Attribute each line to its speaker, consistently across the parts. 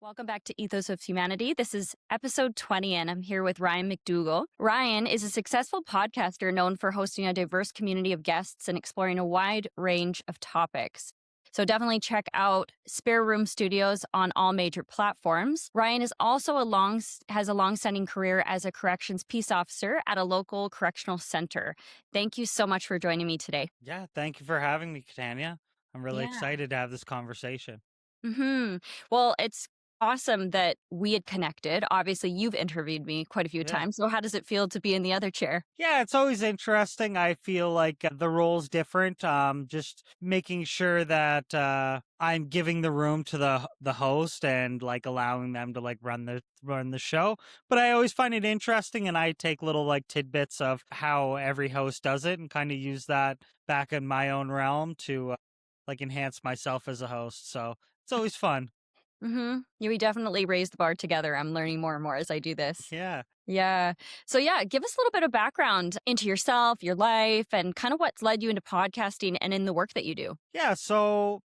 Speaker 1: Welcome back to Ethos of Humanity. This is episode 20, and I'm here with Ryan MacDougall. Ryan is a successful podcaster known for hosting a diverse community of guests and exploring a wide range of topics. So definitely check out Spare Room Studios on all major platforms. Ryan is also has a long-standing career as a corrections peace officer at a local correctional center. Thank you so much for joining me today.
Speaker 2: Yeah, thank you for having me, Katania. I'm really
Speaker 1: Yeah.
Speaker 2: excited to have this conversation.
Speaker 1: Well, it's awesome that we had connected. Obviously, you've interviewed me quite a few
Speaker 2: Yeah.
Speaker 1: times. So how does it feel to be in the other chair?
Speaker 2: Yeah, it's always interesting. I feel like the role's different. Just making sure that I'm giving the room to the host and like allowing them to like run the show. But I always find it interesting, and I take little like tidbits of how every host does it and kind of use that back in my own realm to like enhance myself as a host. So it's always fun.
Speaker 1: Yeah, we definitely raise the bar together. I'm learning more and more as I do this.
Speaker 2: Yeah.
Speaker 1: Yeah. So yeah, give us a little bit of background into yourself, your life, and kind of what's led you into podcasting and in the work that you do.
Speaker 2: Yeah, so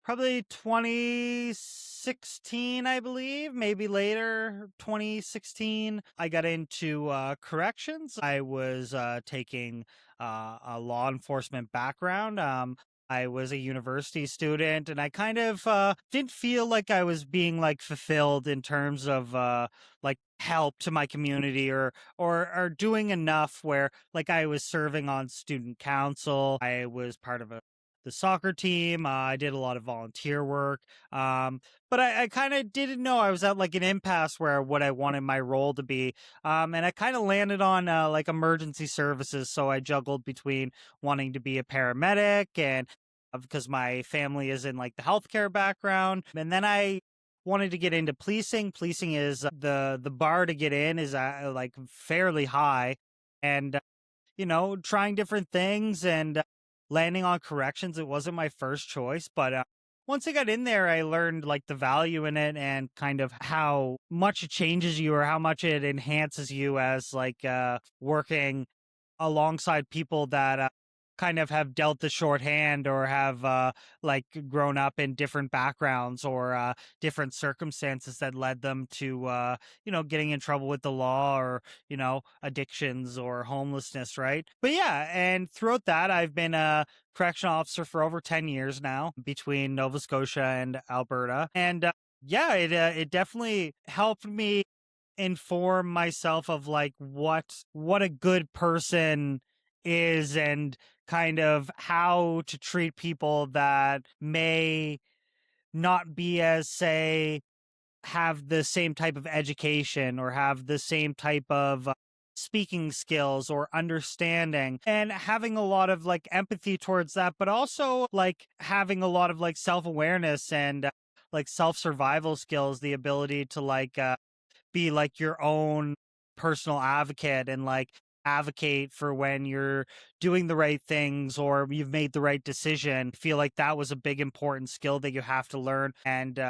Speaker 2: probably 2016, I believe, maybe later, 2016, I got into corrections. I was taking a law enforcement background. I was a university student, and I kind of didn't feel like I was being like fulfilled in terms of like help to my community or doing enough where like I was serving on student council. I was part of the soccer team. I did a lot of volunteer work. But I kind of didn't know. I was at like an impasse where what I wanted my role to be. And I kind of landed on like emergency services. So I juggled between wanting to be a paramedic and because my family is in like the healthcare background. And then I wanted to get into policing. Policing is the bar to get in is like fairly high. And trying different things and landing on corrections. It wasn't my first choice, but once I got in there, I learned like the value in it and kind of how much it changes you or how much it enhances you as like working alongside people that kind of have dealt the shorthand or have like grown up in different backgrounds or different circumstances that led them to getting in trouble with the law or addictions or homelessness, right? But yeah, and throughout that I've been a correctional officer for over 10 years now between Nova Scotia and Alberta, and yeah, it definitely helped me inform myself of like what a good person is and kind of how to treat people that may not be as say have the same type of education or have the same type of speaking skills or understanding, and having a lot of like empathy towards that, but also like having a lot of like self-awareness and like self-survival skills, the ability to like be like your own personal advocate and like advocate for when you're doing the right things or you've made the right decision. I feel like that was a big important skill that you have to learn. And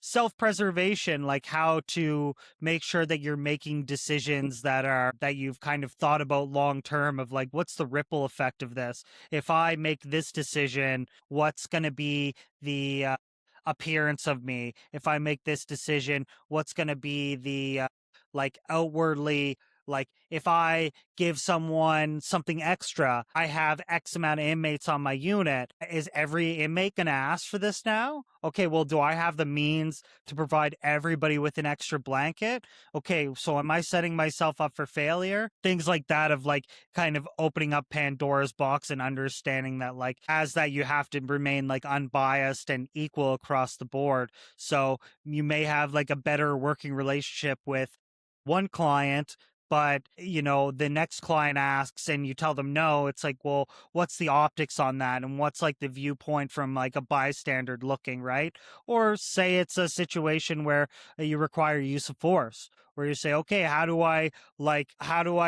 Speaker 2: self-preservation, like how to make sure that you're making decisions that you've kind of thought about long term of like what's the ripple effect of this. If I make this decision, what's going to be the appearance of me? If I make this decision, what's going to be the like outwardly, like if I give someone something extra, I have X amount of inmates on my unit. Is every inmate going to ask for this now? Okay, well, do I have the means to provide everybody with an extra blanket? Okay, so am I setting myself up for failure? Things like that of like kind of opening up Pandora's box and understanding that like as that you have to remain like unbiased and equal across the board. So you may have like a better working relationship with one client, but the next client asks and you tell them no. It's like, well, what's the optics on that and what's like the viewpoint from like a bystander looking, right? Or say it's a situation where you require use of force, where you say, okay, how do I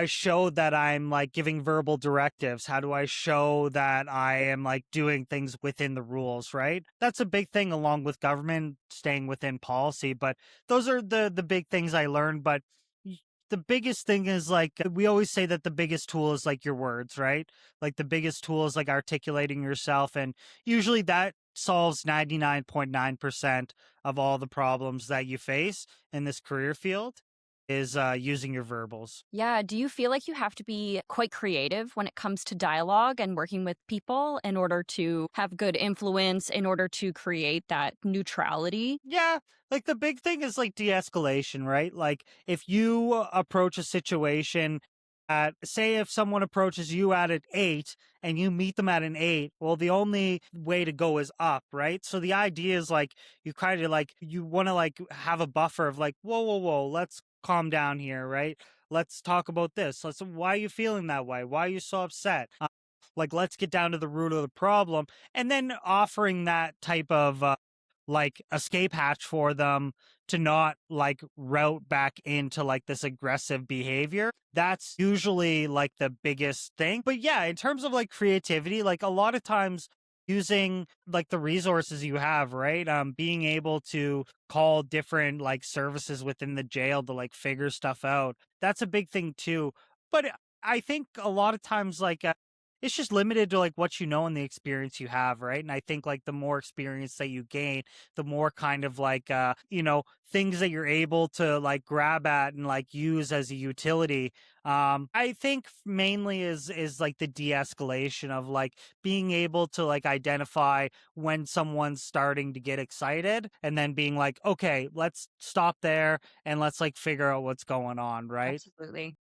Speaker 2: show that I'm like giving verbal directives? How do I show that I am like doing things within the rules, right? That's a big thing along with government staying within policy, but those are the big things I learned. But the biggest thing is like we always say that the biggest tool is like your words, right? Like the biggest tool is like articulating yourself, and usually that solves 99.9% of all the problems that you face in this career field is using your verbals.
Speaker 1: Yeah. Do you feel like you have to be quite creative when it comes to dialogue and working with people in order to have good influence, in order to create that neutrality?
Speaker 2: Yeah, like the big thing is like de-escalation, right? Like if you approach a situation at, say, if someone approaches you at an 8 and you meet them at an 8, well, the only way to go is up, right? So the idea is like you kind of like you want to like have a buffer of like, whoa, whoa, whoa, let's calm down here, right? Let's talk about this. Let's why are you feeling that way? Why are you so upset? Like let's get down to the root of the problem, and then offering that type of like escape hatch for them to not like route back into like this aggressive behavior. That's usually like the biggest thing. But yeah, in terms of like creativity, like a lot of times using like the resources you have, right? Being able to call different like services within the jail to like figure stuff out. That's a big thing too. But I think a lot of times like it's just limited to like what you know and the experience you have, right? And I think like the more experience that you gain, the more kind of like things that you're able to like grab at and like use as a utility. I think mainly is like the de-escalation of like being able to like identify when someone's starting to get excited and then being like, okay, let's stop there and let's like figure out what's going on, right?
Speaker 1: Absolutely.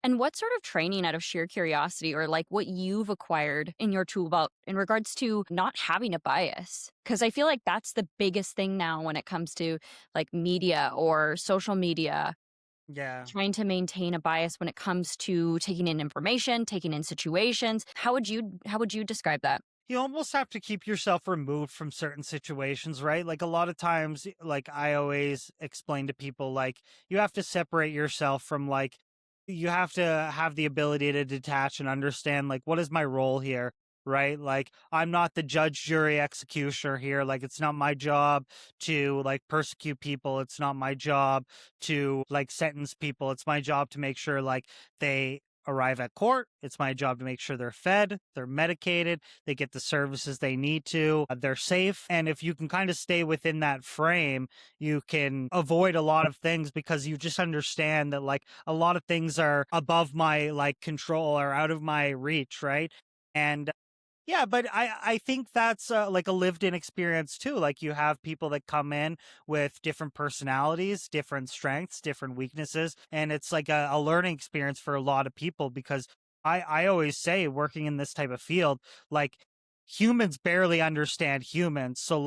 Speaker 1: And what sort of training out of sheer curiosity or like what you've acquired in your tool belt in regards to not having a bias? Because I feel like that's the biggest thing now when it comes to like media or social media,
Speaker 2: Yeah.
Speaker 1: trying to maintain a bias when it comes to taking in information, taking in situations. How would you describe that?
Speaker 2: You almost have to keep yourself removed from certain situations, right? Like a lot of times, like I always explain to people, like you have to separate yourself from like, you have to have the ability to detach and understand, like, what is my role here? Right? Like, I'm not the judge, jury, executioner here. Like, it's not my job to like persecute people. It's not my job to like sentence people. It's my job to make sure like they arrive at court. It's my job to make sure they're fed, they're medicated, they get the services they need to, they're safe. And if you can kind of stay within that frame, you can avoid a lot of things because you just understand that like a lot of things are above my like control or out of my reach, right? And yeah, but I think that's like a lived in experience too. Like you have people that come in with different personalities, different strengths, different weaknesses, and it's like a learning experience for a lot of people because I always say working in this type of field, like humans barely understand humans. So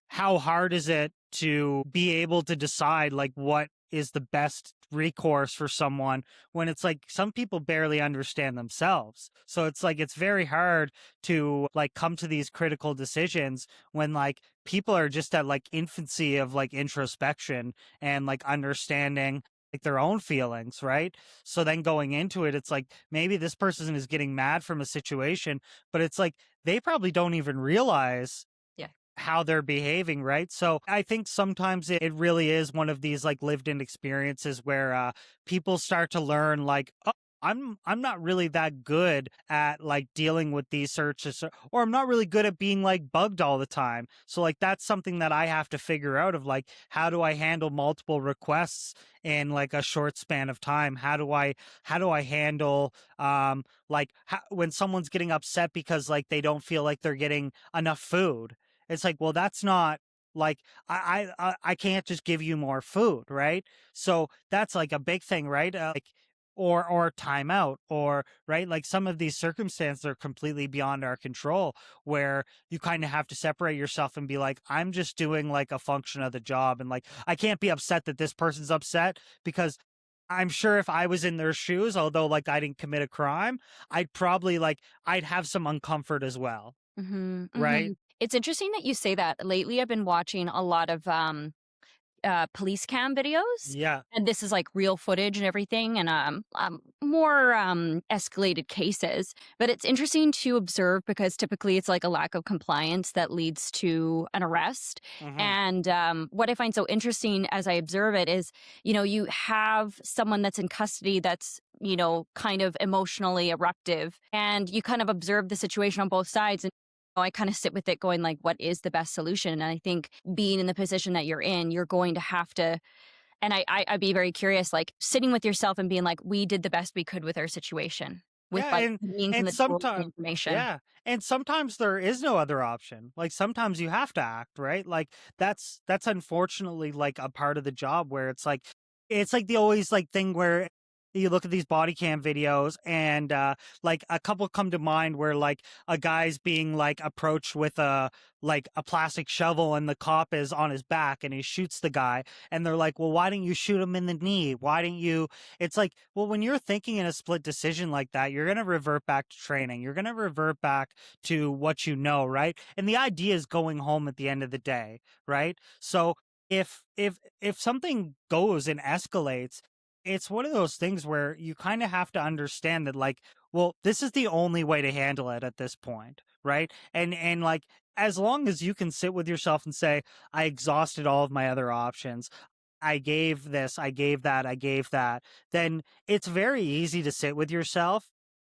Speaker 2: how hard is it to be able to decide like what is the best recourse for someone when it's like some people barely understand themselves. So it's like it's very hard to like come to these critical decisions when like people are just at like infancy of like introspection and like understanding like their own feelings, right? So then going into it, it's like maybe this person is getting mad from a situation, but it's like they probably don't even realize
Speaker 1: Yeah.
Speaker 2: how they're behaving, right? So I think sometimes it really is one of these like lived in experiences where people start to learn like, oh, I'm not really that good at like dealing with these searches or I'm not really good at being like bugged all the time. So like that's something that I have to figure out of like how do I handle multiple requests in like a short span of time? How do I handle when someone's getting upset because like they don't feel like they're getting enough food? It's like, well, that's not like I can't just give you more food, right? So that's like a big thing, right? Like or timeout or right like some of these circumstances are completely beyond our control where you kind of have to separate yourself and be like I'm just doing like a function of the job and like I can't be upset that this person's upset because I'm sure if I was in their shoes, although like I didn't commit a crime, I'd probably like I'd have some uncomfort as well,
Speaker 1: Hmm.
Speaker 2: right?
Speaker 1: Hmm. It's interesting that you say that. Lately, I've been watching a lot of police cam videos.
Speaker 2: Yeah.
Speaker 1: And this is like real footage and everything, and more escalated cases. But it's interesting to observe because typically it's like a lack of compliance that leads to an arrest.
Speaker 2: Hmm.
Speaker 1: And what I find so interesting as I observe it is, you have someone that's in custody that's, kind of emotionally eruptive, and you kind of observe the situation on both sides. And I kind of sit with it going like, what is the best solution? And I think being in the position that you're in, you're going to have to, and I'd be very curious, like sitting with yourself and being like, we did the best we could with our situation, with
Speaker 2: Yeah,
Speaker 1: like the means and
Speaker 2: and
Speaker 1: the tools and the
Speaker 2: sometimes
Speaker 1: information.
Speaker 2: yeah, and sometimes there is no other option. Like sometimes you have to act, right? Like that's unfortunately like a part of the job where it's like the always like thing where you look at these body cam videos and like a couple come to mind where like a guy's being like approached with a plastic shovel and the cop is on his back and he shoots the guy and they're like, well, why didn't you shoot him in the knee? Why didn't you? It's like, well, when you're thinking in a split decision like that, you're going to revert back to training. You're going to revert back to what you know, right? And the idea is going home at the end of the day, right? So if something goes and escalates, it's one of those things where you kind of have to understand that like, well, this is the only way to handle it at this point, right? And like as long as you can sit with yourself and say, I exhausted all of my other options. I gave this, I gave that, I gave that, then it's very easy to sit with yourself.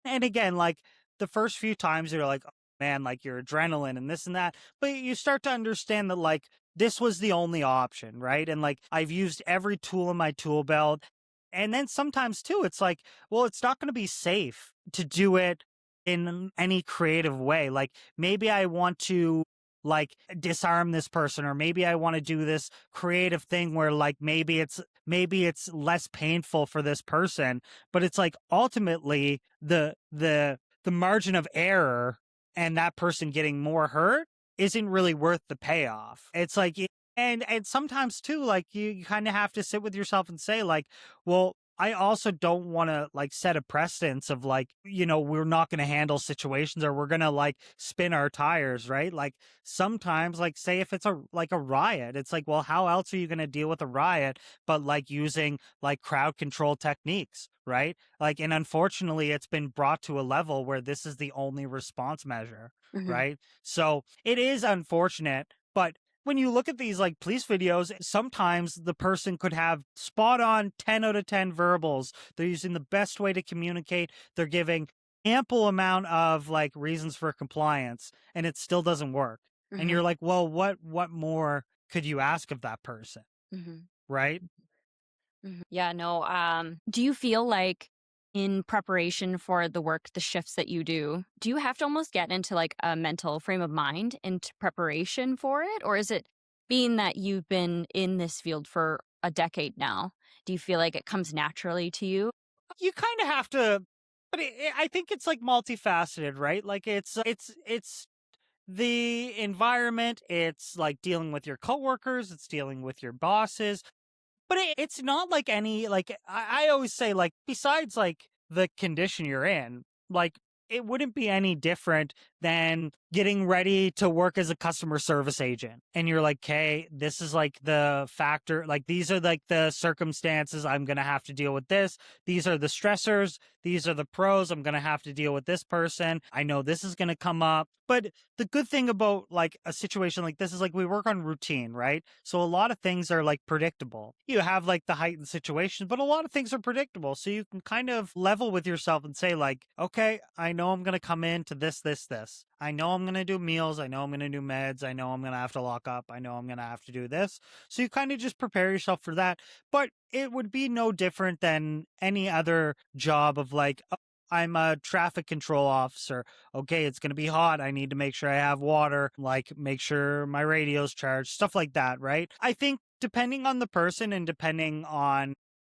Speaker 2: And again, like the first few times you're like, oh, man, like your adrenaline and this and that, but you start to understand that like this was the only option, right? And like I've used every tool in my tool belt. And then sometimes too, it's like, well, it's not going to be safe to do it in any creative way. Like maybe I want to like disarm this person, or maybe I want to do this creative thing where like maybe it's less painful for this person, but it's like ultimately the margin of error and that person getting more hurt isn't really worth the payoff. It's like and sometimes too, like you kind of have to sit with yourself and say like, well, I also don't want to like set a precedence of like, we're not going to handle situations or we're going to like spin our tires, right? Like sometimes like say if it's a riot, it's like, well, how else are you going to deal with a riot but like using like crowd control techniques, right? Like and unfortunately it's been brought to a level where this is the only response measure,
Speaker 1: Hmm.
Speaker 2: right? So it is unfortunate, but when you look at these like police videos, sometimes the person could have spot on 10 out of 10 verbals. They're using the best way to communicate. They're giving ample amount of like reasons for compliance and it still doesn't work. And
Speaker 1: Hmm.
Speaker 2: you're like, well, what more could you ask of that person?
Speaker 1: Hmm.
Speaker 2: Right?
Speaker 1: Yeah, no. Do you feel like in preparation for the work, the shifts that you do you have to almost get into like a mental frame of mind into preparation for it? Or is it being that you've been in this field for a decade now? Do you feel like it comes naturally to you?
Speaker 2: You kind of have to, but I think it's like multifaceted, right? Like it's the environment, it's like dealing with your coworkers, it's dealing with your bosses. But it's not like any like I always say like besides like the condition you're in, like it wouldn't be any different than getting ready to work as a customer service agent. And you're like, okay, this is like the factor, like these are like the circumstances I'm gonna have to deal with this. These are the stressors, these are the pros. I'm gonna have to deal with this person. I know this is gonna come up. But the good thing about like a situation like this is like we work on routine, right? So a lot of things are like predictable. You have like the heightened situations, but a lot of things are predictable. So you can kind of level with yourself and say like, okay, I know I'm going to come into this. I know I'm going to do meals. I know I'm going to do meds. I know I'm going to have to lock up. I know I'm going to have to do this. So you kind of just prepare yourself for that. But it would be no different than any other job of like, oh, I'm a traffic control officer. Okay, it's going to be hot. I need to make sure I have water, like make sure my radio's charged, stuff like that, right? I think depending on the person and depending on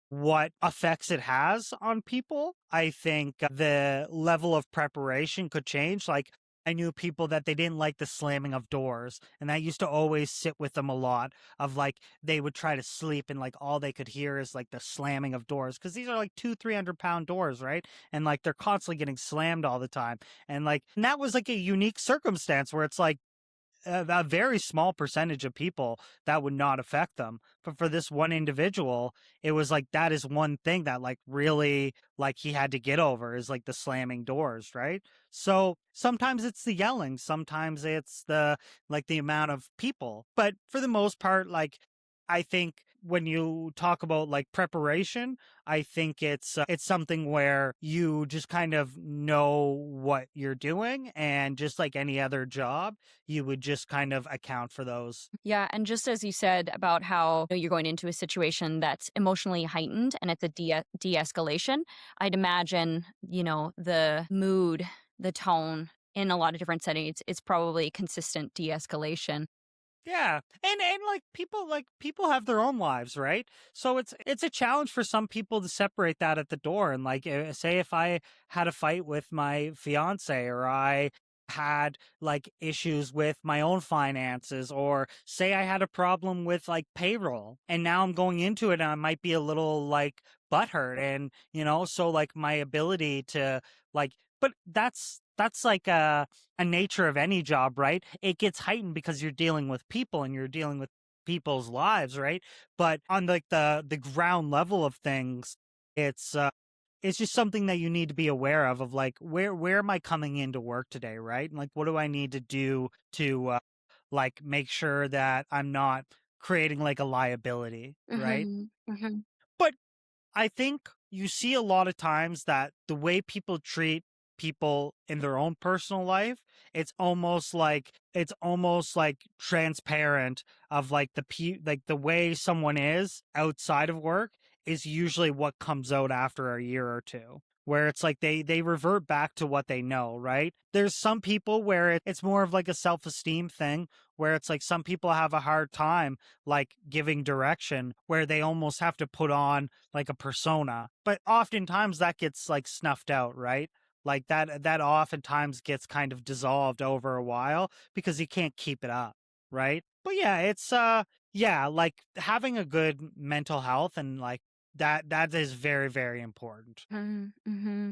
Speaker 2: what effects it has on people, I think the level of preparation could change. Like, I knew people that they didn't like the slamming of doors, and that used to always sit with them a lot. Of like, they would try to sleep, and like all they could hear is like the slamming of doors because these are like 300 pound doors, right? And like they're constantly getting slammed all the time, and that was like a unique circumstance where it's like a very small percentage of people that would not affect them. But for this one individual, it was like that is one thing that like really like he had to get over is like the slamming doors, right? So sometimes it's the yelling, sometimes it's the like the amount of people. But for the most part, like I think when you talk about like preparation, I think it's something where you just kind of know what you're doing, and just like any other job, you would just kind of account for those.
Speaker 1: Yeah, and just as you said about how you're going into a situation that's emotionally heightened and it's a de-escalation, I'd imagine, the mood, the tone in a lot of different settings, it's probably consistent de-escalation.
Speaker 2: Yeah. And like people have their own lives, right? So it's a challenge for some people to separate that at the door. And like say if I had a fight with my fiance, or I had like issues with my own finances, or say I had a problem with like payroll, and now I'm going into it and I might be a little like butthurt, and so like my ability to like, but that's like a nature of any job, right? It gets heightened because you're dealing with people and you're dealing with people's lives, right? But on like the ground level of things, it's it's just something that you need to be aware of like where am I coming into work today, right? And like what do I need to do to like make sure that I'm not creating like a liability, right?
Speaker 1: Hmm. Hmm.
Speaker 2: But I think you see a lot of times that the way people treat people in their own personal life, it's almost like transparent of like like the way someone is outside of work is usually what comes out after a year or two. Where it's like they revert back to what they know, right? There's some people where it's more of like a self-esteem thing, where it's like some people have a hard time like giving direction, where they almost have to put on like a persona. But oftentimes that gets like snuffed out, right? Like that oftentimes gets kind of dissolved over a while because you can't keep it up, right? But yeah, it's yeah, like having a good mental health, and like that is very, very important.
Speaker 1: Hmm.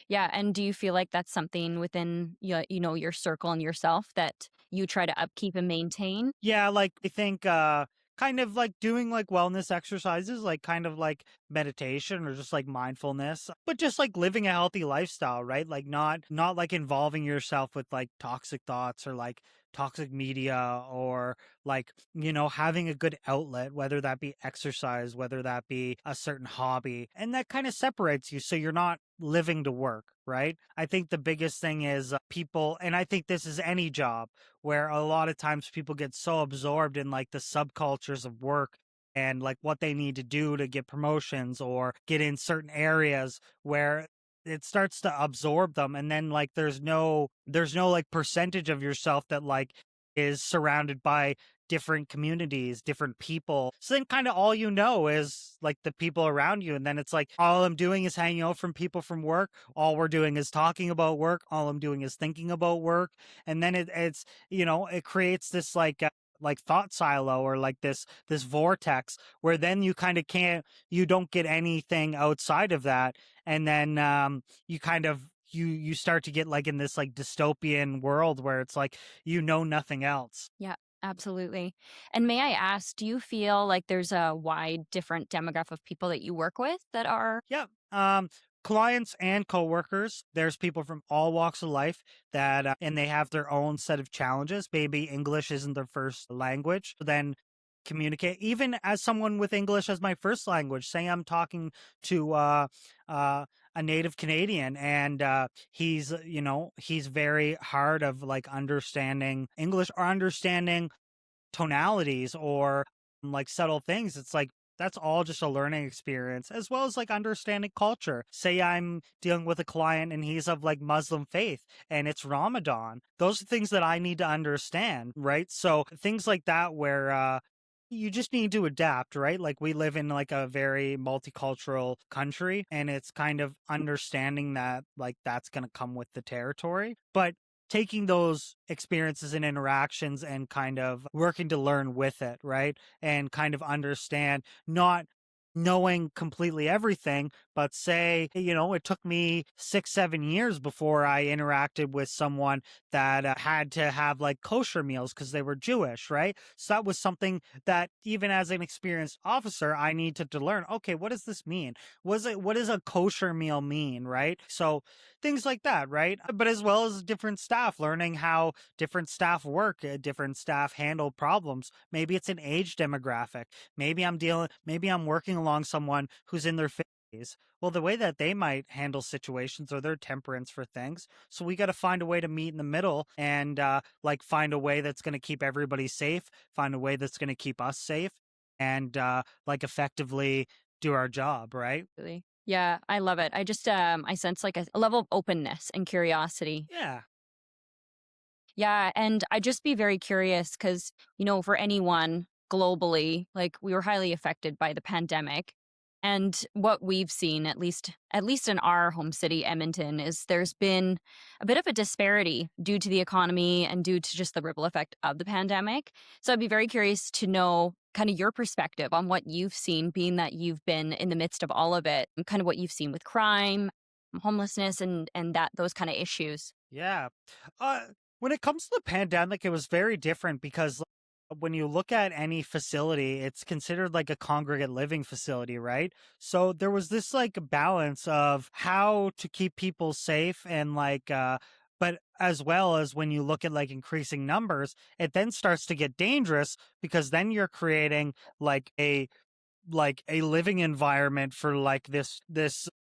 Speaker 1: Yeah, and do you feel like that's something within your circle and yourself that you try to upkeep and maintain?
Speaker 2: Yeah, like I think kind of like doing like wellness exercises, like kind of like meditation or just like mindfulness, but just like living a healthy lifestyle, right? Like not like involving yourself with like toxic thoughts or like toxic media, or like, having a good outlet, whether that be exercise, whether that be a certain hobby, and that kind of separates you so you're not living to work, right? I think the biggest thing is people, and I think this is any job, where a lot of times people get so absorbed in like the subcultures of work and like what they need to do to get promotions or get in certain areas, where it starts to absorb them, and then like there's no like percentage of yourself that like is surrounded by different communities, different people. So then kind of all is like the people around you. And then it's like all I'm doing is hanging out from people from work. All we're doing is talking about work. All I'm doing is thinking about work. And then it creates this like thought silo, or like this vortex, where then you don't get anything outside of that. And then you kind of you start to get like in this like dystopian world where it's like nothing else.
Speaker 1: Yeah, absolutely. And may I ask, do you feel like there's a wide different demographic of people that you work with that are?
Speaker 2: Yeah. Clients and coworkers, there's people from all walks of life that, and they have their own set of challenges. Maybe English isn't their first language. Then communicate, even as someone with English as my first language. Say I'm talking to a native Canadian, and he's very hard of like understanding English, or understanding tonalities, or like subtle things. It's like that's all just a learning experience, as well as like understanding culture. Say I'm dealing with a client and he's of like Muslim faith and it's Ramadan. Those are things that I need to understand, right? So things like that, where you just need to adapt, right? Like we live in like a very multicultural country, and it's kind of understanding that like that's going to come with the territory. But taking those experiences and interactions and kind of working to learn with it, right? And kind of understand, not knowing completely everything, but say, it took me 6, 7 years before I interacted with someone that had to have like kosher meals because they were Jewish, right? So that was something that even as an experienced officer, I needed to learn. Okay, what does this mean? What does a kosher meal mean, right? So things like that, right? But as well as different staff, learning how different staff work, different staff handle problems. Maybe it's an age demographic. Maybe I'm working along someone who's in their 50s. Well, the way that they might handle situations or their temperance for things. So we got to find a way to meet in the middle and like find a way that's going to keep everybody safe, find a way that's going to keep us safe, and like effectively do our job, right?
Speaker 1: Really. Yeah, I love it. I just I sense like a level of openness and curiosity.
Speaker 2: Yeah.
Speaker 1: Yeah, and I'd just be very curious because, for anyone globally, like we were highly affected by the pandemic. And what we've seen, at least in our home city, Edmonton, is there's been a bit of a disparity due to the economy and due to just the ripple effect of the pandemic. So I'd be very curious to know kind of your perspective on what you've seen, being that you've been in the midst of all of it, and kind of what you've seen with crime, homelessness, and that those kind of issues.
Speaker 2: Yeah. Uh, when it comes to the pandemic, it was very different because when you look at any facility, it's considered like a congregate living facility, right? So there was this like balance of how to keep people safe and but as well as when you look at like increasing numbers, it then starts to get dangerous because then you're creating like a living environment for like this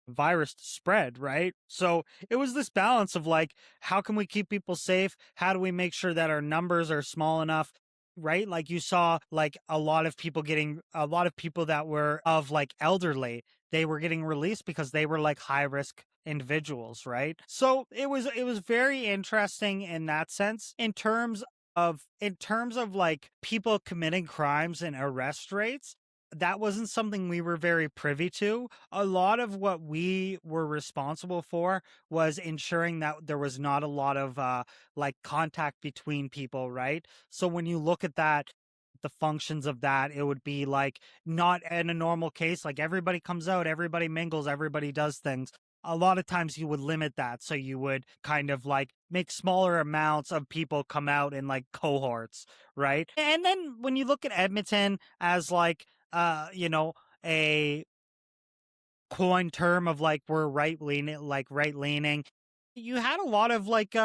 Speaker 2: virus to spread, right? So it was this balance of like, how can we keep people safe? How do we make sure that our numbers are small enough? Right? Like you saw like a lot of people that were of like elderly, they were getting released because they were like high risk individuals, right? So it was very interesting in that sense in terms of like people committing crimes and arrest rates. That wasn't something we were very privy to. A lot of what we were responsible for was ensuring that there was not a lot of like contact between people, right? So when you look at that, the functions of that, it would be like not in a normal case, like everybody comes out, everybody mingles, everybody does things. A lot of times you would limit that. So you would kind of like make smaller amounts of people come out in like cohorts, right? And then when you look at Edmonton as like you know, a coin term of like we're right leaning. You had a lot of like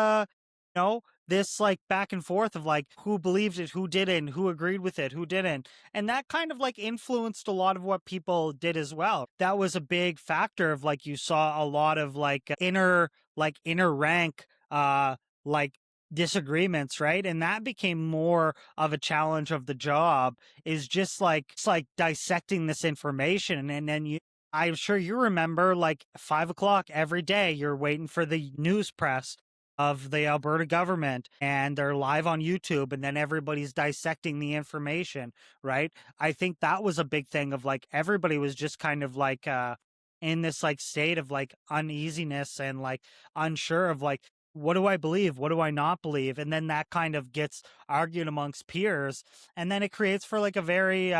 Speaker 2: this like back and forth of like who believed it, who didn't, who agreed with it, who didn't. And that kind of like influenced a lot of what people did as well. That was a big factor of like you saw a lot of like inner rank like disagreements, right? And that became more of a challenge of the job is just like it's like dissecting this information and then I'm sure you remember like 5 o'clock every day, you're waiting for the news press of the Alberta government and they're live on YouTube and then everybody's dissecting the information, right? I think that was a big thing of like everybody was just kind of like in this like state of like uneasiness and like unsure of like what do I believe? What do I not believe? And then that kind of gets argued amongst peers. And then it creates for like a very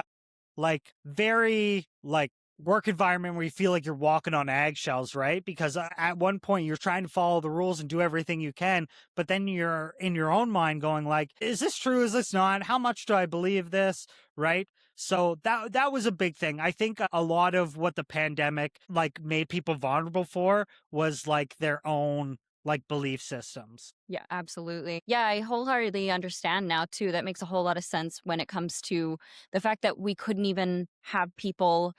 Speaker 2: like work environment where you feel like you're walking on eggshells, right? Because at one point you're trying to follow the rules and do everything you can, but then you're in your own mind going like, is this true? Is this not? How much do I believe this? Right? So that was a big thing. I think a lot of what the pandemic like made people vulnerable for was like their own like belief systems.
Speaker 1: Yeah, absolutely. Yeah, I wholeheartedly understand now too. That makes a whole lot of sense when it comes to the fact that we couldn't even have people,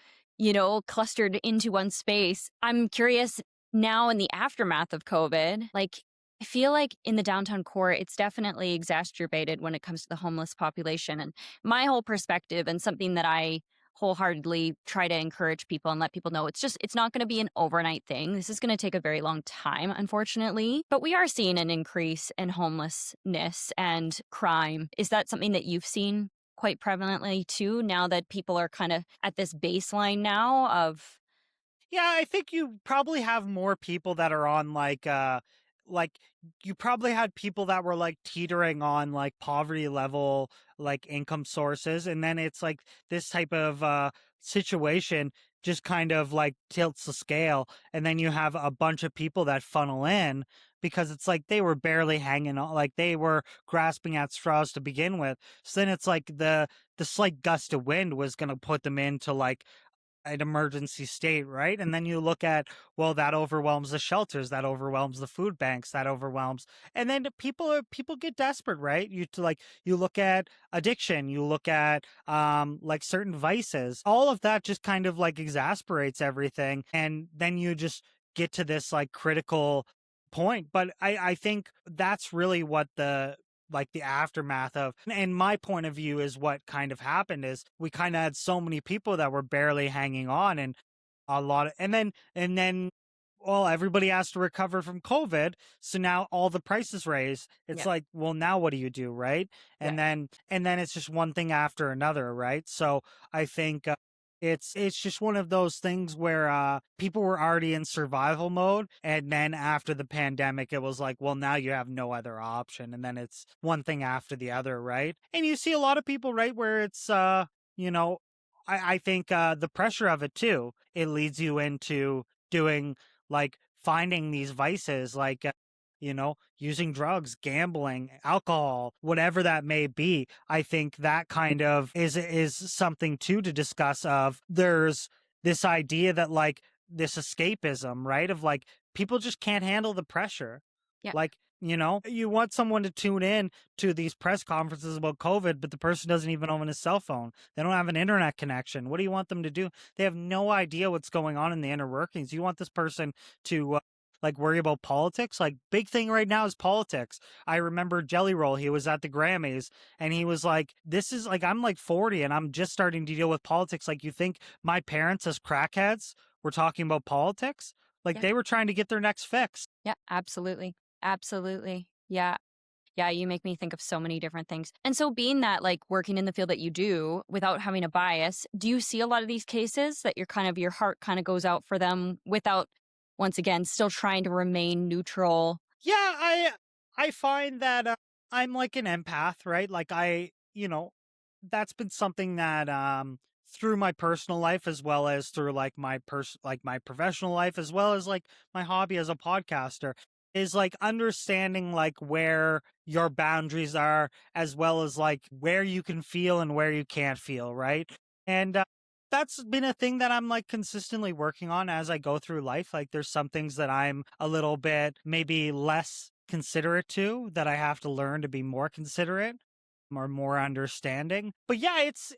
Speaker 1: clustered into one space. I'm curious now in the aftermath of COVID, like I feel like in the downtown core, it's definitely exacerbated when it comes to the homeless population. And my whole perspective and something that I wholeheartedly try to encourage people and let people know it's not going to be an overnight thing. This is going to take a very long time, unfortunately. But we are seeing an increase in homelessness and crime. Is that something that you've seen quite prevalently too, now that people are kind of at this baseline now of
Speaker 2: Yeah, I think you probably have more people that are on like you probably had people that were like teetering on like poverty level like income sources, and then it's like this type of situation just kind of like tilts the scale, and then you have a bunch of people that funnel in because it's like they were barely hanging on, like they were grasping at straws to begin with. So then it's like the slight gust of wind was going to put them into like an emergency state, right? And then you look at, well, that overwhelms the shelters, that overwhelms the food banks, that overwhelms, and then people get desperate, right? You look at addiction, you look at like certain vices, all of that just kind of like exasperates everything, and then you just get to this like critical point. But I think that's really what the aftermath of, and my point of view is what kind of happened is we kind of had so many people that were barely hanging on, and a lot of, and then well, everybody has to recover from COVID, so now all the prices raise. It's
Speaker 1: Yeah.
Speaker 2: like, well, now what do you do, right?
Speaker 1: Yeah.
Speaker 2: And then it's just one thing after another, right? So I think it's just one of those things where people were already in survival mode, and then after the pandemic, it was like, well, now you have no other option, and then it's one thing after the other, right? And you see a lot of people, right, where it's you know, I think the pressure of it too, it leads you into doing like finding these vices, like using drugs, gambling, alcohol, whatever that may be. I think that kind of is something too to discuss. Of there's this idea that like this escapism, right? Of like people just can't handle the pressure.
Speaker 1: Yeah.
Speaker 2: Like, you want someone to tune in to these press conferences about COVID, but the person doesn't even own a cell phone. They don't have an internet connection. What do you want them to do? They have no idea what's going on in the inner workings. You want this person to like worry about politics? Like, big thing right now is politics. I remember Jelly Roll, he was at the Grammys, and he was like, this is like, I'm like 40 and I'm just starting to deal with politics. Like, you think my parents as crackheads were talking about politics? Like,
Speaker 1: Yeah.
Speaker 2: they were trying to get their next fix.
Speaker 1: Yeah, absolutely. Absolutely. Yeah. Yeah, you make me think of so many different things. And so being that like working in the field that you do without having a bias, do you see a lot of these cases that your heart kind of goes out for them without, once again, still trying to remain neutral?
Speaker 2: Yeah, I find that I'm like an empath, right? Like that's been something that through my personal life, as well as through like my professional life, as well as like my hobby as a podcaster, is like understanding like where your boundaries are, as well as like where you can feel and where you can't feel, right? And that's been a thing that I'm like consistently working on as I go through life. Like, there's some things that I'm a little bit maybe less considerate to, that I have to learn to be more considerate or more understanding. But yeah, it's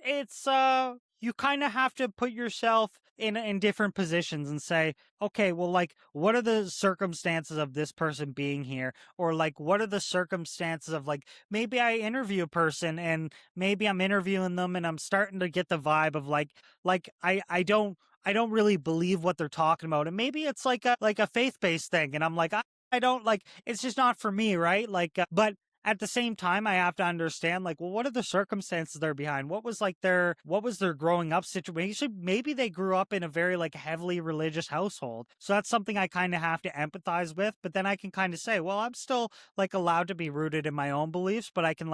Speaker 2: you kind of have to put yourself in different positions and say, okay, well, like, what are the circumstances of this person being here? Or like, what are the circumstances of, like, maybe I interview a person and maybe I'm interviewing them and I'm starting to get the vibe of like I don't really believe what they're talking about. And maybe it's like a faith-based thing, and I'm like, I don't like, it's just not for me, right? Like but at the same time, I have to understand, like, well, what are the circumstances they're behind? What was their growing up situation? Maybe they grew up in a very like heavily religious household. So that's something I kind of have to empathize with. But then I can kind of say, well, I'm still like allowed to be rooted in my own beliefs, but I can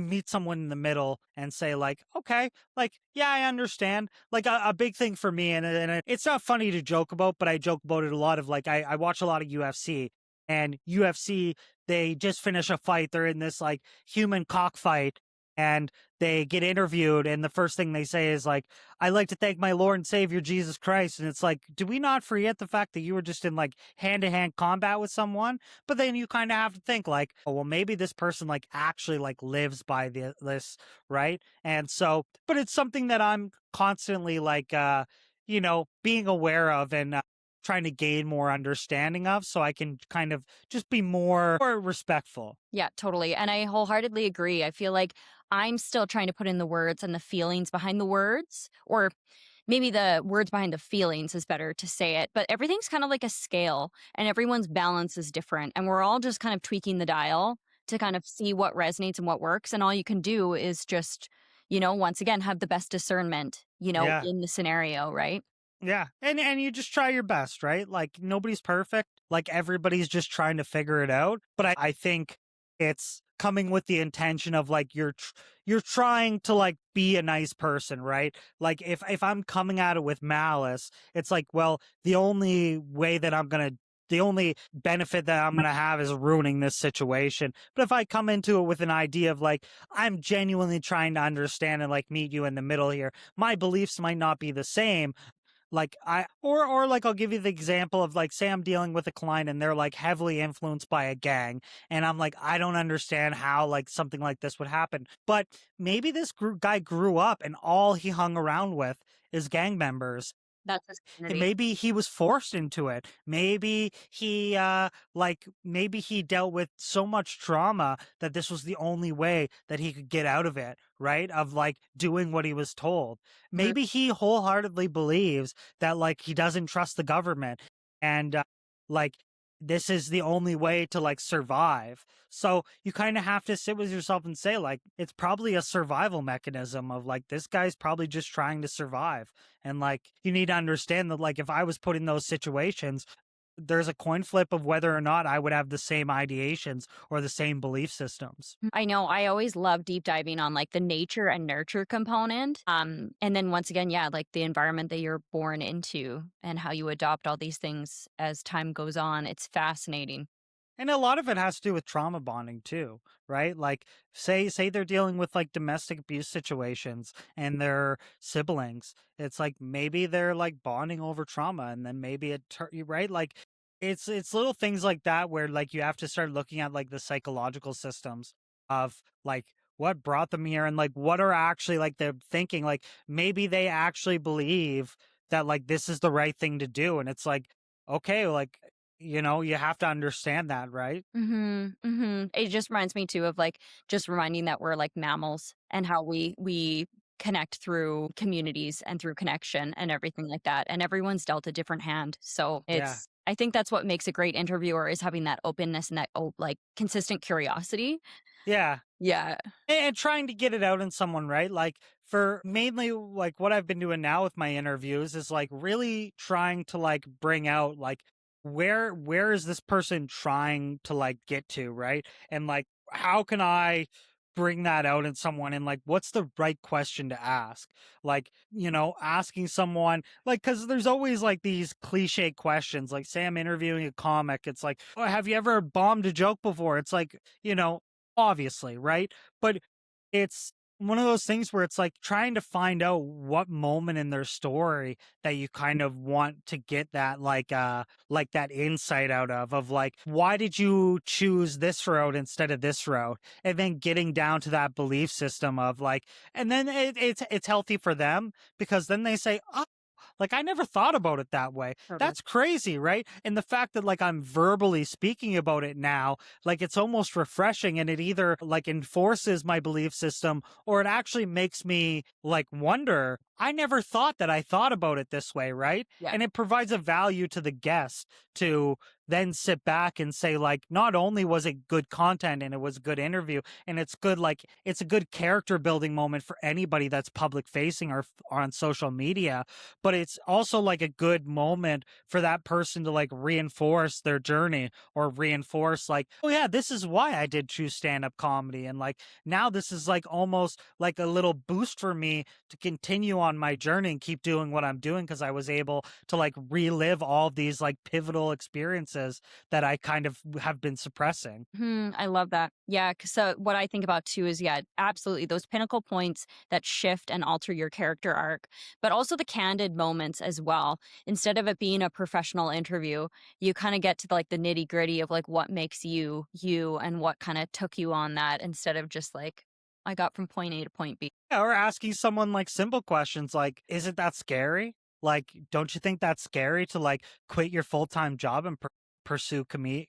Speaker 2: meet someone in the middle and say like, okay, like, yeah, I understand. Like a big thing for me, and it's not funny to joke about, but I joke about it a lot. Of like, I watch a lot of UFC, and UFC, they just finish a fight. They're in this like human cockfight, and they get interviewed, and the first thing they say is like, I'd like to thank my Lord and Savior Jesus Christ. And it's like, do we not forget the fact that you were just in like hand-to-hand combat with someone? But then you kind of have to think like, oh, well, maybe this person like actually like lives by this, right? And so, but it's something that I'm constantly like being aware of, and trying to gain more understanding of, so I can kind of just be more respectful.
Speaker 1: Yeah, totally. And I wholeheartedly agree. I feel like I'm still trying to put in the words and the feelings behind the words, or maybe the words behind the feelings is better to say it. But everything's kind of like a scale, and everyone's balance is different. And we're all just kind of tweaking the dial to kind of see what resonates and what works. And all you can do is just, once again, have the best discernment,
Speaker 2: Yeah.
Speaker 1: in the scenario, right?
Speaker 2: Yeah. And you just try your best, right? Like, nobody's perfect. Like, everybody's just trying to figure it out. But I think it's coming with the intention of like you're trying to like be a nice person, right? Like if I'm coming at it with malice, it's like, well, the only benefit that I'm going to have is ruining this situation. But if I come into it with an idea of like, I'm genuinely trying to understand and like meet you in the middle here, my beliefs might not be the same. Like or like I'll give you the example of like, say I'm dealing with a client and they're like heavily influenced by a gang, and I'm like, I don't understand how like something like this would happen. But maybe this guy grew up and all he hung around with is gang members.
Speaker 1: That's his community.
Speaker 2: Maybe he was forced into it. Maybe he dealt with so much trauma that this was the only way that he could get out of it, right? Of like doing what he was told.
Speaker 1: Mhm.
Speaker 2: Maybe he wholeheartedly believes that like he doesn't trust the government, and like this is the only way to like survive. So you kind of have to sit with yourself and say like, it's probably a survival mechanism of like, this guy's probably just trying to survive. And like, you need to understand that like, if I was put in those situations, there's a coin flip of whether or not I would have the same ideations or the same belief systems.
Speaker 1: I know. I always love deep diving on like the nature and nurture component. And then once again, yeah, like the environment that you're born into and how you adopt all these things as time goes on. It's fascinating.
Speaker 2: And a lot of it has to do with trauma bonding too, right? Like say they're dealing with like domestic abuse situations and their siblings. It's like maybe they're like bonding over trauma, and then maybe right? Like it's little things like that where like you have to start looking at like the psychological systems of like what brought them here, and like what are actually like they're thinking. Like maybe they actually believe that like this is the right thing to do, and it's like, okay, like, you have to understand that, right?
Speaker 1: It just reminds me too of like just reminding that we're like mammals and how we connect through communities and through connection and everything like that. And everyone's dealt a different hand. So
Speaker 2: Yeah.
Speaker 1: I think that's what makes a great interviewer is having that openness and that like consistent curiosity.
Speaker 2: Yeah.
Speaker 1: Yeah.
Speaker 2: And trying to get it out in someone, right? Like for mainly like what I've been doing now with my interviews is like really trying to like bring out like where is this person trying to like get to, right? And like how can I bring that out in someone, and like what's the right question to ask? Like, asking someone like, cuz there's always like these cliche questions. Like say I'm interviewing a comic, it's like, "Oh, have you ever bombed a joke before?" It's like, obviously, right? But it's one of those things where it's like trying to find out what moment in their story that you kind of want to get that like that insight out of like, why did you choose this route instead of this route? And then getting down to that belief system of like, and then it's healthy for them, because then they say, oh, like I never thought about it that way.
Speaker 1: Totally.
Speaker 2: That's crazy, right? And the fact that like I'm verbally speaking about it now, like it's almost refreshing, and it either like enforces my belief system or it actually makes me like wonder, I never thought that I thought about it this way, right?
Speaker 1: Yeah.
Speaker 2: And it provides a value to the guest to then sit back and say like, not only was it good content and it was a good interview, and it's good, like it's a good character building moment for anybody that's public facing or on social media, but it's also like a good moment for that person to like reinforce their journey, or reinforce like, oh yeah, this is why I did choose stand-up comedy, and like now this is like almost like a little boost for me to continue on my journey and keep doing what I'm doing, because I was able to like relive all these like pivotal experiences that I kind of have been suppressing.
Speaker 1: I love that. Yeah. So what I think about too is, yeah, absolutely those pinnacle points that shift and alter your character arc, but also the candid moments as well. Instead of it being a professional interview, you kind of get to like the nitty gritty of like what makes you you and what kind of took you on that instead of just like, I got from point A to point B.
Speaker 2: Yeah, or asking someone like simple questions like, isn't that scary? Like, don't you think that's scary to like quit your full-time job and pursue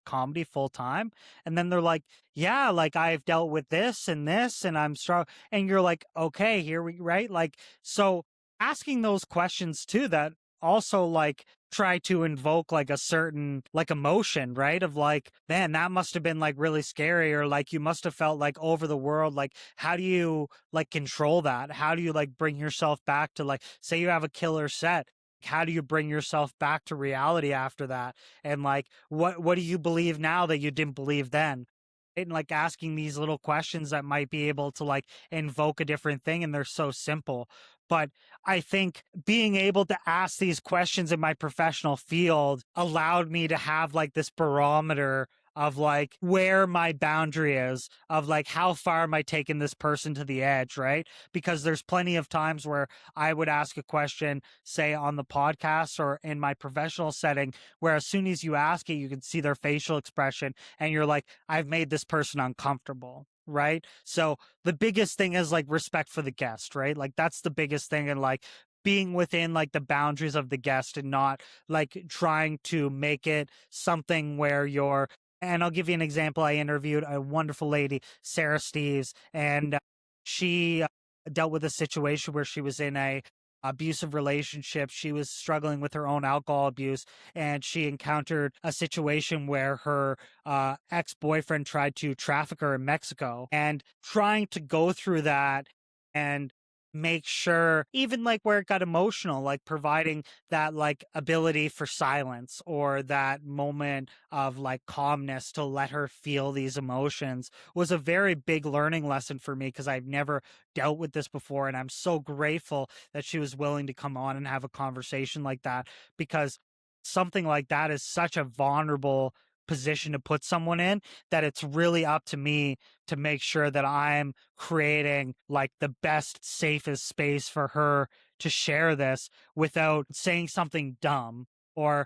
Speaker 2: comedy full time? And then they're like, yeah, like I've dealt with this and I'm strong. And you're like, okay, here we, right? Like, so asking those questions too, that also like try to invoke like a certain like emotion, right? Of like, man, that must have been like really scary, or like you must have felt like over the world. Like, how do you like control that? How do you like bring yourself back to like, say you have a killer set, how do you bring yourself back to reality after that? And like, what do you believe now that you didn't believe then? and like asking these little questions that might be able to like invoke a different thing, and they're so simple. But I think being able to ask these questions in my professional field allowed me to have like this barometer of like where my boundary is, of like how far am I taking this person to the edge, right? Because there's plenty of times where I would ask a question, say on the podcast or in my professional setting, where as soon as you ask it, you can see their facial expression and you're like, I've made this person uncomfortable. Right. So the biggest thing is like respect for the guest, right? Like that's the biggest thing. And like being within like the boundaries of the guest and not like trying to make it something where you're, and I'll give you an example. I interviewed a wonderful lady, Sarah Steves, and she dealt with a situation where she was in a abusive relationship. She was struggling with her own alcohol abuse, and she encountered a situation where her ex-boyfriend tried to traffic her in Mexico, and trying to go through that and make sure, even like where it got emotional, like providing that like ability for silence or that moment of like calmness to let her feel these emotions was a very big learning lesson for me, because I've never dealt with this before. And I'm so grateful that she was willing to come on and have a conversation like that, because something like that is such a vulnerable position to put someone in, that it's really up to me to make sure that I'm creating like the best, safest space for her to share this without saying something dumb or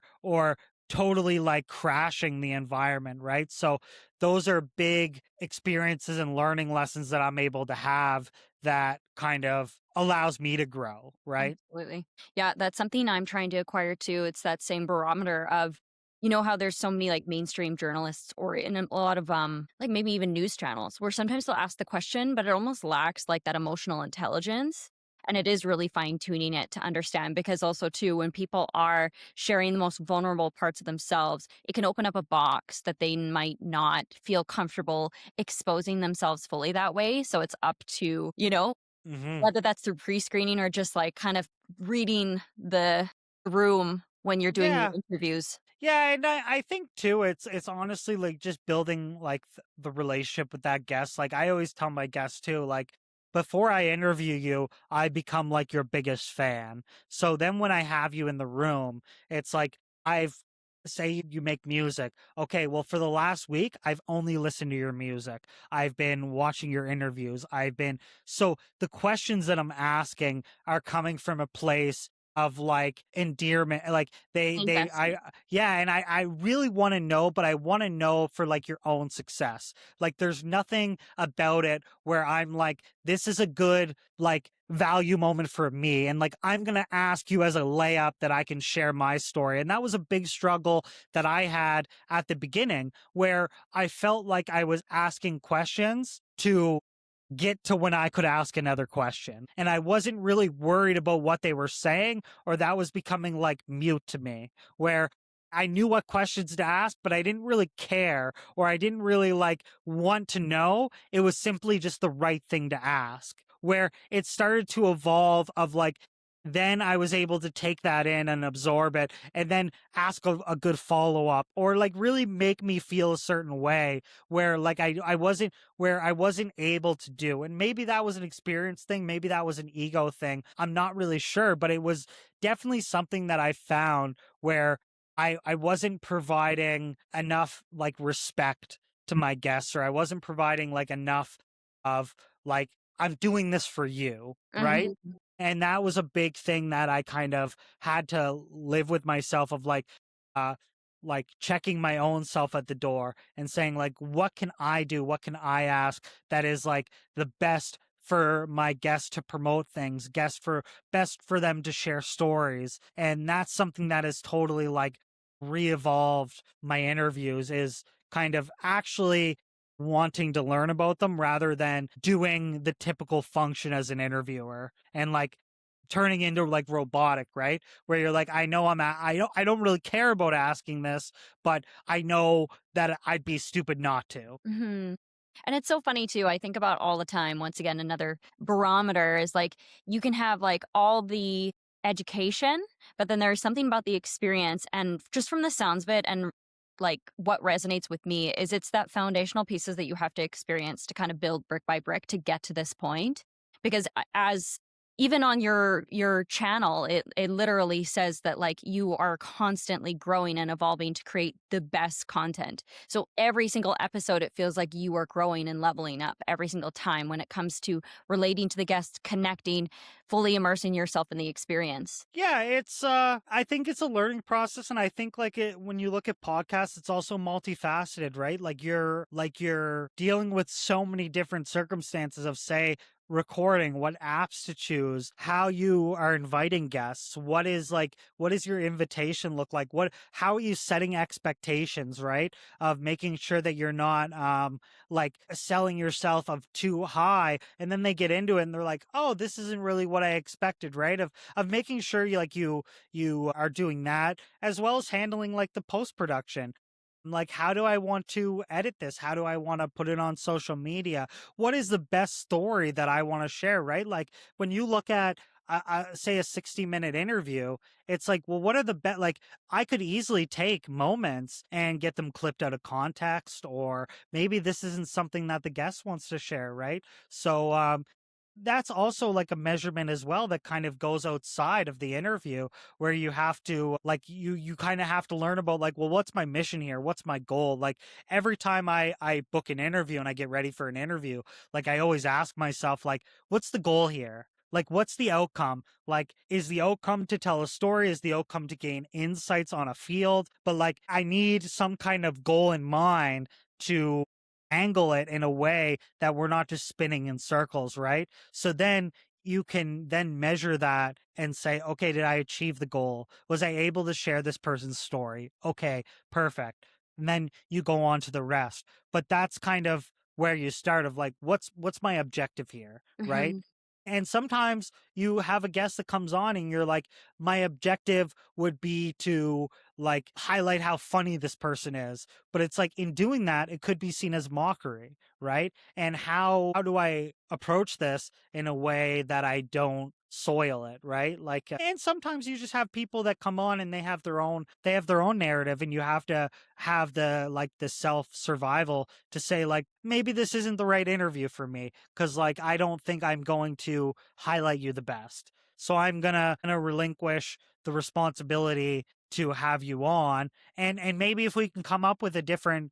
Speaker 2: totally like crashing the environment, right? So those are big experiences and learning lessons that I'm able to have that kind of allows me to grow, right?
Speaker 1: Absolutely. Yeah, that's something I'm trying to acquire too. It's that same barometer of, how there's so many like mainstream journalists or in a lot of like maybe even news channels where sometimes they'll ask the question, but it almost lacks like that emotional intelligence. And it is really fine tuning it to understand, because also too, when people are sharing the most vulnerable parts of themselves, it can open up a box that they might not feel comfortable exposing themselves fully that way. So it's up to,
Speaker 2: Hmm.
Speaker 1: whether that's through pre-screening or just, like, kind of reading the room when you're doing your
Speaker 2: Yeah.
Speaker 1: interviews.
Speaker 2: Yeah, and I think too, it's honestly like just building like the relationship with that guest. Like I always tell my guests too, like before I interview you, I become like your biggest fan. So then when I have you in the room, it's like I've say you make music. Okay, well for the last week, I've only listened to your music. I've been watching your interviews. I've been so the questions that I'm asking are coming from a place of like endearment, like they I
Speaker 1: Investment.
Speaker 2: yeah, and I really want to know, but I want to know for like your own success. Like there's nothing about it where I'm like, this is a good like value moment for me. And like I'm gonna ask you as a layup that I can share my story. And that was a big struggle that I had at the beginning, where I felt like I was asking questions to get to when I could ask another question. And I wasn't really worried about what they were saying, or that was becoming like mute to me, where I knew what questions to ask, but I didn't really care, or I didn't really like want to know. It was simply just the right thing to ask, where it started to evolve of like, then I was able to take that in and absorb it and then ask a good follow up, or like really make me feel a certain way where like I wasn't where I wasn't able to do. And maybe that was an experience thing, maybe that was an ego thing. I'm not really sure, but it was definitely something that I found where I wasn't providing enough like respect to my guests, or I wasn't providing like enough of like, I'm doing this for you, right?
Speaker 1: Mhm.
Speaker 2: And that was a big thing that I kind of had to live with myself of uh like checking my own self at the door and saying like, what can I do, what can I ask that is like the best for my guests to promote things, guests for best for them to share stories. And that's something that has totally like re-evolved my interviews, is kind of actually wanting to learn about them rather than doing the typical function as an interviewer and like turning into like robotic, right? Where you're like, I know I don't really care about asking this, but I know that I'd be stupid not to.
Speaker 1: Mhm. And it's so funny too, I think about all the time, once again, another barometer is, like, you can have, like, all the education, but then there's something about the experience, and just from the sounds of it, and like what resonates with me is it's that foundational pieces that you have to experience to kind of build brick by brick to get to this point. Because as even on your channel, it literally says that like you are constantly growing and evolving to create the best content. So every single episode, it feels like you are growing and leveling up every single time when it comes to relating to the guests, connecting, fully immersing yourself in the experience.
Speaker 2: Yeah, it's I think it's a learning process, and I think like it when you look at podcasts, it's also multifaceted, right? Like you're dealing with so many different circumstances of, say, recording, what apps to choose, how you are inviting guests, what is your invitation look like? How are you setting expectations, right? Of making sure that you're not like selling yourself of too high, and then they get into it and they're like, "Oh, this isn't really what I expected," right? Of making sure you are doing that, as well as handling like the post production. Like, how do I want to edit this? How do I want to put it on social media? What is the best story that I want to share, right? Like, when you look at say a 60-minute interview, it's like, well, what are the best? Like, I could easily take moments and get them clipped out of context, or maybe this isn't something that the guest wants to share, right? So that's also like a measurement as well that kind of goes outside of the interview, where you have to like you kind of have to learn about like, well, what's my mission here, what's my goal? Like, every time I book an interview and I get ready for an interview, like, I always ask myself, like, what's the goal here? Like, what's the outcome? Like, is the outcome to tell a story? Is the outcome to gain insights on a field? But like, I need some kind of goal in mind to angle it in a way that we're not just spinning in circles, right? So then you can then measure that and say, okay, did I achieve the goal? Was I able to share this person's story? Okay, perfect. And then you go on to the rest. But that's kind of where you start, of like, what's my objective here, right?
Speaker 1: Mhm.
Speaker 2: And sometimes you have a guest that comes on and you're like, my objective would be to like highlight how funny this person is. But it's like, in doing that, it could be seen as mockery, right? And how do I approach this in a way that I don't soil it, right? Like, and sometimes you just have people that come on and they have their own narrative, and you have to have the self survival to say, like, maybe this isn't the right interview for me, because like, I don't think I'm going to highlight you the best. So I'm gonna relinquish the responsibility to have you on, and maybe if we can come up with a different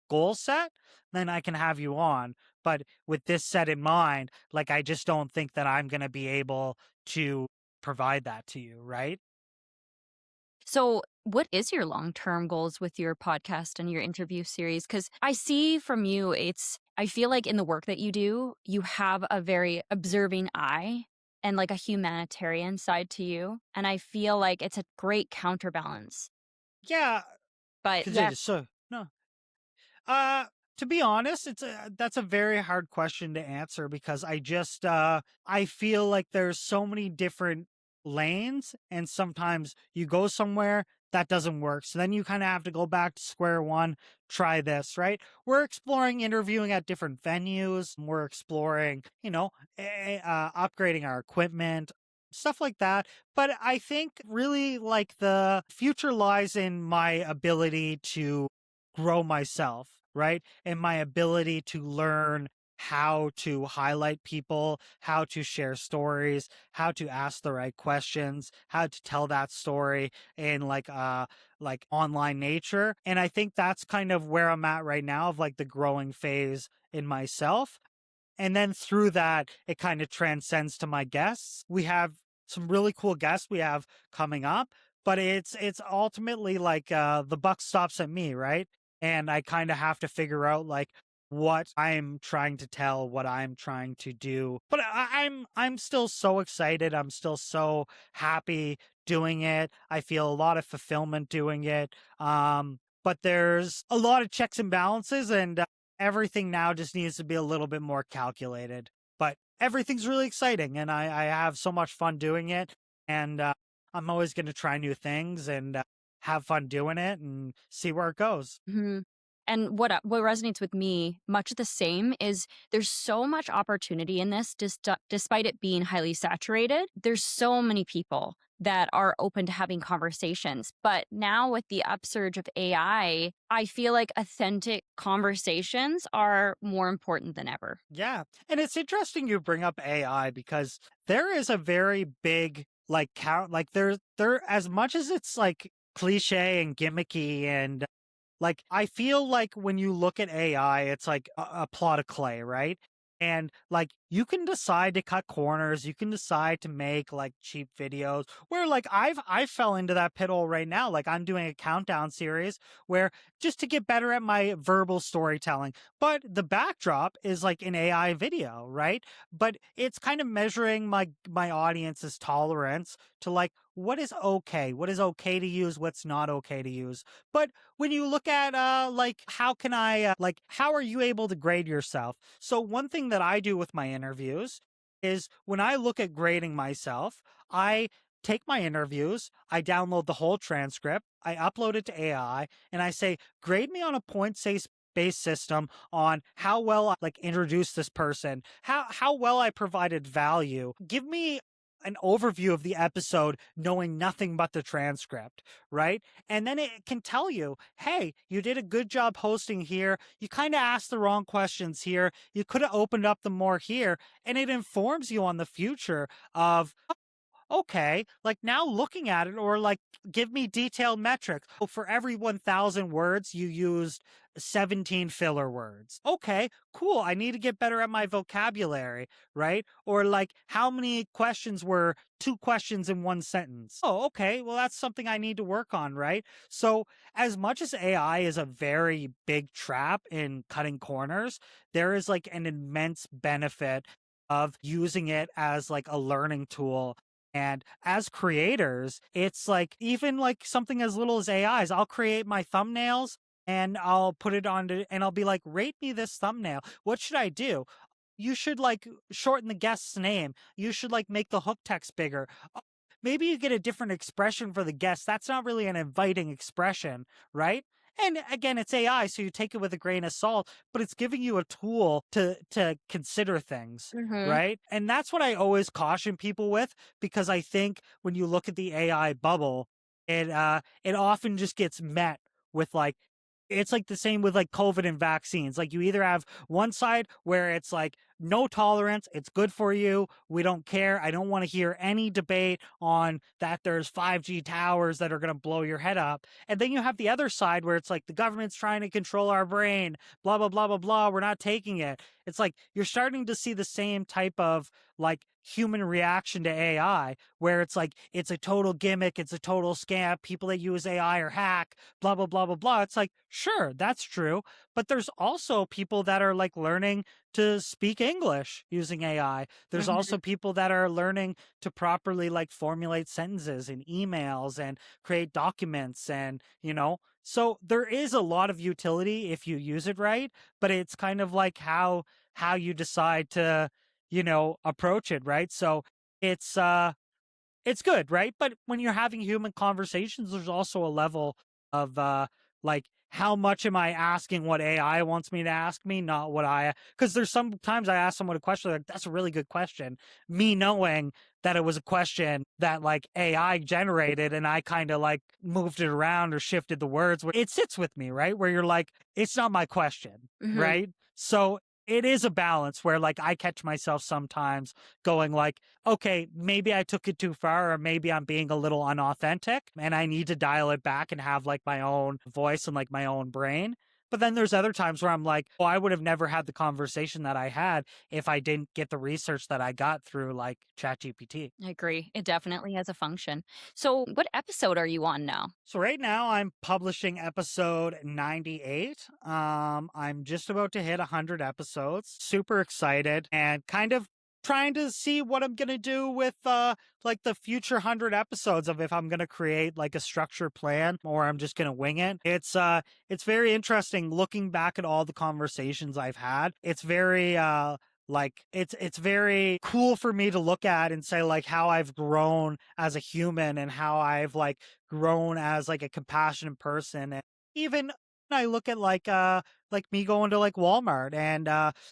Speaker 2: goal set, then I can have you on. But with this set in mind, like, I just don't think that I'm gonna be able to provide that to you, right?
Speaker 1: So, what is your long-term goals with your podcast and your interview series? Because I see from you, I feel like in the work that you do, you have a very observing eye and like a humanitarian side to you. And I feel like it's a great counterbalance.
Speaker 2: Yeah,
Speaker 1: But yeah.
Speaker 2: continue. So no, Uh, to be honest, that's a very hard question to answer, because I feel like there's so many different lanes, and sometimes you go somewhere that doesn't work. So then you kind of have to go back to square one, try this, right? We're exploring interviewing at different venues. We're exploring, upgrading our equipment, stuff like that. But I think really like the future lies in my ability to grow myself, right? And my ability to learn how to highlight people, how to share stories, how to ask the right questions, how to tell that story in like online nature. And I think that's kind of where I'm at right now, of like the growing phase in myself. And then through that, it kind of transcends to my guests. We have some really cool guests we have coming up, but it's ultimately like the buck stops at me, right? And I kind of have to figure out like what I'm trying to tell, what I'm trying to do. But I'm still so excited. I'm still so happy doing it. I feel a lot of fulfillment doing it. But there's a lot of checks and balances, and everything now just needs to be a little bit more calculated. But everything's really exciting, and I have so much fun doing it. And I'm always going to try new things and have fun doing it and see where it goes.
Speaker 1: Mhm. And what resonates with me, much the same, is there's so much opportunity in this, despite it being highly saturated. There's so many people that are open to having conversations. But now with the upsurge of AI, I feel like authentic conversations are more important than ever.
Speaker 2: Yeah. And it's interesting you bring up AI because there is a very big like count like there as much as it's like cliche and gimmicky and like I feel like when you look at AI, it's like a plot of clay, right? And like you can decide to cut corners, you can decide to make like cheap videos where like I fell into that pit hole right now. Like I'm doing a countdown series where just to get better at my verbal storytelling. But the backdrop is like an AI video, right? But it's kind of measuring my audience's tolerance to like what is okay to use, what's not okay to use. But when you look at like how can I like how are you able to grade yourself? So one thing that I do with my interviews is when I look at grading myself, I take my interviews, I download the whole transcript, I upload it to AI, and I say grade me on a points based system on how well I like introduce this person, how well I provided value. Give me an overview of the episode knowing nothing but the transcript, right? And then it can tell you, hey, you did a good job hosting here. You kind of asked the wrong questions here. You could have opened up the more here. And it informs you on the future of, okay, like now looking at it, or like give me detailed metrics. Oh, for every 1,000 words, you used 17 filler words. Okay, cool. I need to get better at my vocabulary, right? Or like how many questions were two questions in one sentence? Oh, okay. Well, that's something I need to work on, right? So, as much as AI is a very big trap in cutting corners, there is like an immense benefit of using it as like a learning tool. And as creators, it's like even like something as little as AIs. I'll create my thumbnails and I'll put it on to, and I'll be like, rate me this thumbnail. What should I do? You should like shorten the guest's name. You should like make the hook text bigger. Maybe you get a different expression for the guest. That's not really an inviting expression, right? And again, it's AI, so you take it with a grain of salt, but it's giving you a tool to consider things,
Speaker 1: Mm-hmm.
Speaker 2: right? And that's what I always caution people with, because I think when you look at the AI bubble, it often just gets met with like it's like the same with like COVID and vaccines. Like you either have one side where it's like no tolerance, it's good for you, we don't care. I don't want to hear any debate on that there's 5G towers that are going to blow your head up. And then you have the other side where it's like the government's trying to control our brain, blah blah blah blah blah, we're not taking it. It's like you're starting to see the same type of like human reaction to AI where it's like it's a total gimmick, it's a total scam, people that use AI are hack, blah blah blah blah blah. It's like, sure, that's true, but there's also people that are like learning to speak English using AI. There's
Speaker 1: Mm-hmm.
Speaker 2: also people that are learning to properly like formulate sentences in emails and create documents, and so there is a lot of utility if you use it right, but it's kind of like how you decide to approach it, right? So it's it's good, right? But when you're having human conversations, there's also a level of like how much am I asking what AI wants me to ask me, not what because there's sometimes I ask someone a question like that's a really good question, me knowing that it was a question that like AI generated and I kind of like moved it around or shifted the words. It sits with me, right? Where you're like, it's not my question,
Speaker 1: Mm-hmm.
Speaker 2: right? So it is a balance where like I catch myself sometimes going like, okay, maybe I took it too far, or maybe I'm being a little unauthentic and I need to dial it back and have like my own voice and like my own brain. But then there's other times where I'm like, oh, I would have never had the conversation that I had if I didn't get the research that I got through like ChatGPT.
Speaker 1: I agree. It definitely has a function. So, what episode are you on now?
Speaker 2: So right now I'm publishing episode 98. I'm just about to hit 100 episodes. Super excited and kind of trying to see what I'm going to do with like the future 100 episodes, of if I'm going to create like a structured plan or I'm just going to wing it. It's very interesting looking back at all the conversations I've had. It's very like it's very cool for me to look at and say like how I've grown as a human and how I've like grown as like a compassionate person, and even I look at like me going to like Walmart and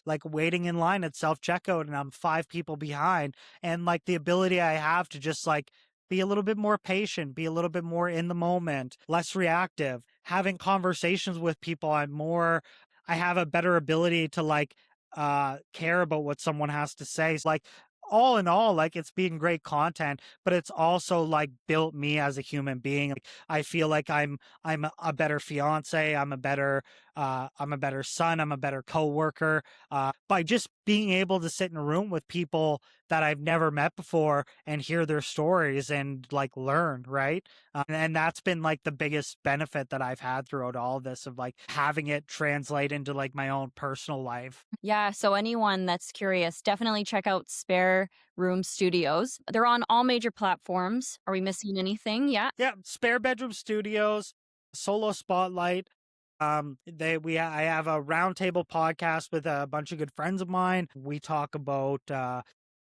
Speaker 2: like waiting in line at self checkout and I'm 5 people behind, and like the ability I have to just like be a little bit more patient, be a little bit more in the moment, less reactive, having conversations with people. I have a better ability to like care about what someone has to say. Like all in all, like it's being great content, but it's also like built me as a human being. Like, I feel like I'm a better fiance. I'm a better son. I'm a better coworker. By just being able to sit in a room with people that I've never met before and hear their stories and like learn, right? And that's been like the biggest benefit that I've had throughout all this, of like having it translate into like my own personal life.
Speaker 1: Yeah, so anyone that's curious, definitely check out Spare Room Studios. They're on all major platforms. Are we missing anything? Yeah.
Speaker 2: Yeah, Spare Bedroom Studios, Solo Spotlight. I have a roundtable podcast with a bunch of good friends of mine. We talk about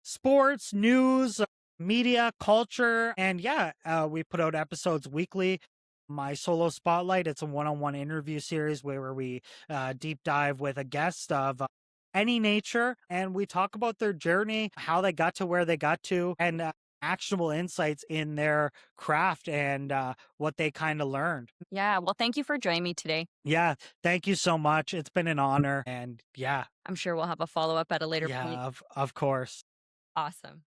Speaker 2: sports, news, media, culture, and yeah, we put out episodes weekly. My Solo Spotlight, it's a one-on-one interview series where we deep dive with a guest of any nature, and we talk about their journey, how they got to where they got to, and actionable insights in their craft and what they kind of learned.
Speaker 1: Yeah. Well, thank you for joining me today.
Speaker 2: Yeah, thank you so much. It's been an honor, and yeah,
Speaker 1: I'm sure we'll have a follow up at a later point.
Speaker 2: yeah, of course.
Speaker 1: Awesome.